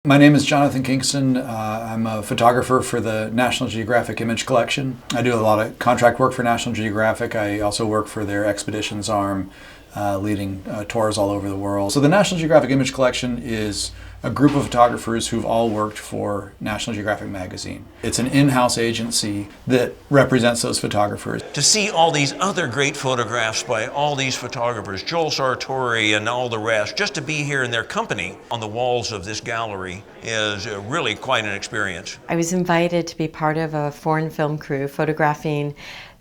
My name is Jonathan Kingston. I'm a photographer for the National Geographic Image Collection. I do a lot of contract work for National Geographic. I also work for their expeditions arm, leading tours all over the world. So the National Geographic Image Collection is a group of photographers who've all worked for National Geographic magazine. It's an in-house agency that represents those photographers. To see all these other great photographs by all these photographers, Joel Sartori and all the rest, just to be here in their company on the walls of this gallery is really quite an experience. I was invited to be part of a foreign film crew photographing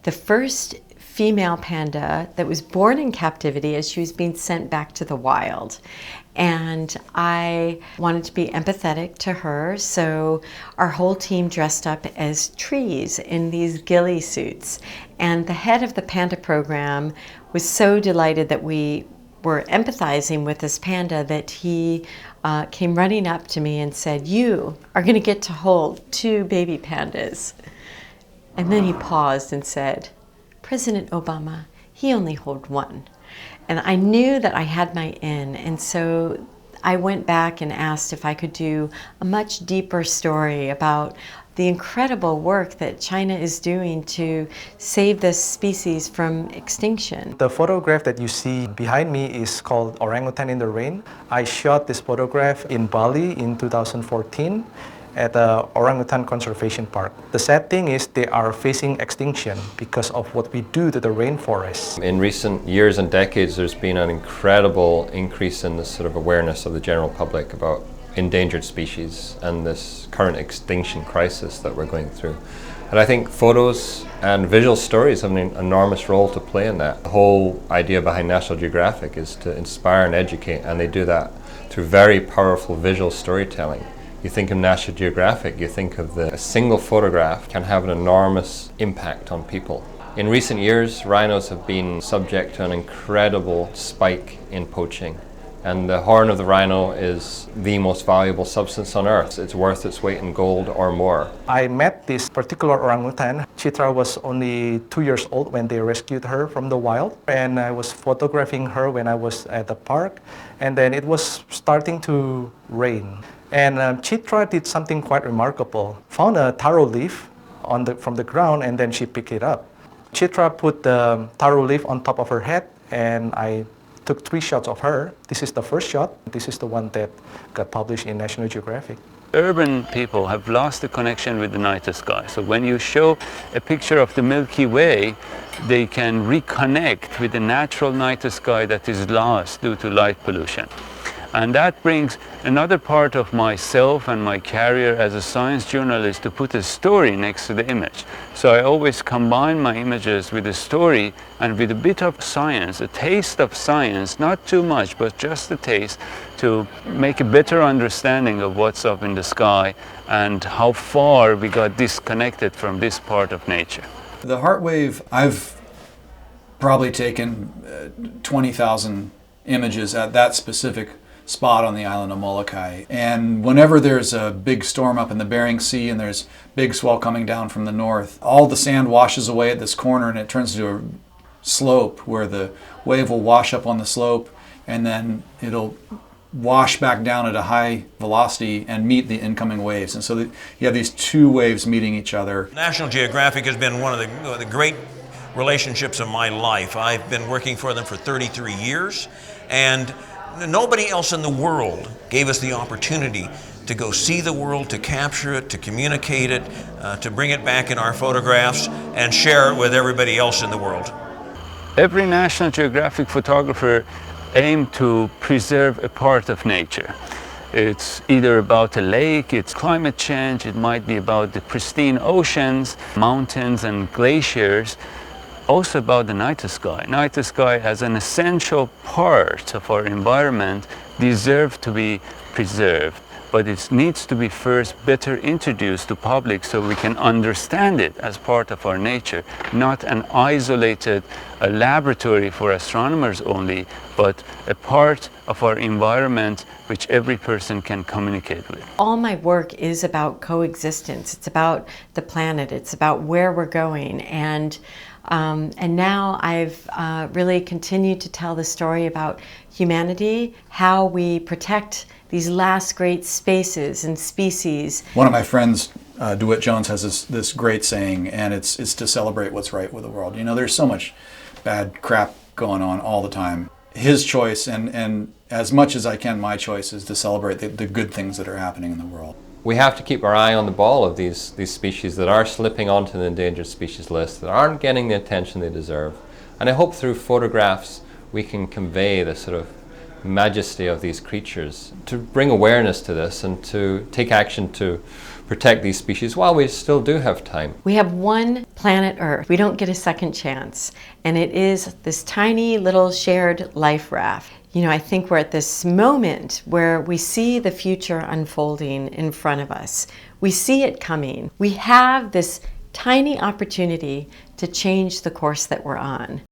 the first female panda that was born in captivity as she was being sent back to the wild. And I wanted to be empathetic to her, so our whole team dressed up as trees in these ghillie suits. And the head of the panda program was so delighted that we were empathizing with this panda that he came running up to me and said, "You are going to get to hold 2 baby pandas." And then he paused and said, "President Obama, he only hold 1. And I knew that I had my in, and so I went back and asked if I could do a much deeper story about the incredible work that China is doing to save this species from extinction. The photograph that you see behind me is called Orangutan in the Rain. I shot this photograph in Bali in 2014 at the Orangutan Conservation Park. The sad thing is they are facing extinction because of what we do to the rainforest. In recent years and decades, there's been an incredible increase in this sort of awareness of the general public about endangered species and this current extinction crisis that we're going through. And I think photos and visual stories have an enormous role to play in that. The whole idea behind National Geographic is to inspire and educate, and they do that through very powerful visual storytelling. You think of National Geographic, you think of a single photograph can have an enormous impact on people. In recent years, rhinos have been subject to an incredible spike in poaching. And the horn of the rhino is the most valuable substance on Earth. It's worth its weight in gold or more. I met this particular orangutan. Chitra was only 2 years old when they rescued her from the wild. And I was photographing her when I was at the park. And then it was starting to rain. And Chitra did something quite remarkable. Found a taro leaf from the ground, and then she picked it up. Chitra put the taro leaf on top of her head, and I took 3 shots of her. This is the first shot. This is the one that got published in National Geographic. Urban people have lost the connection with the night sky. So when you show a picture of the Milky Way, they can reconnect with the natural night sky that is lost due to light pollution. And that brings another part of myself and my career as a science journalist to put a story next to the image. So I always combine my images with a story and with a bit of science, a taste of science, not too much, but just a taste, to make a better understanding of what's up in the sky and how far we got disconnected from this part of nature. The heart wave, I've probably taken 20,000 images at that specific spot on the island of Molokai. And whenever there's a big storm up in the Bering Sea and there's big swell coming down from the north, all the sand washes away at this corner and it turns into a slope where the wave will wash up on the slope and then it'll wash back down at a high velocity and meet the incoming waves. And so you have these 2 waves meeting each other. National Geographic has been one of the great relationships of my life. I've been working for them for 33 years, and nobody else in the world gave us the opportunity to go see the world, to capture it, to communicate it, to bring it back in our photographs and share it with everybody else in the world. Every National Geographic photographer aims to preserve a part of nature. It's either about a lake, it's climate change, it might be about the pristine oceans, mountains and glaciers. Also about the night sky. Night sky as an essential part of our environment deserves to be preserved, but it needs to be first better introduced to public so we can understand it as part of our nature, not an isolated laboratory for astronomers only, but a part of our environment which every person can communicate with. All my work is about coexistence. It's about the planet. It's about where we're going. And And now I've really continued to tell the story about humanity, how we protect these last great spaces and species. One of my friends, DeWitt Jones, has this great saying, and it's to celebrate what's right with the world. You know, there's so much bad crap going on all the time. His choice, and as much as I can, my choice is to celebrate the good things that are happening in the world. We have to keep our eye on the ball of these species that are slipping onto the endangered species list, that aren't getting the attention they deserve. And I hope through photographs we can convey the sort of majesty of these creatures, to bring awareness to this and to take action to protect these species while we still do have time. We have one planet Earth. We don't get a second chance. And it is this tiny little shared life raft. You know, I think we're at this moment where we see the future unfolding in front of us. We see it coming. We have this tiny opportunity to change the course that we're on.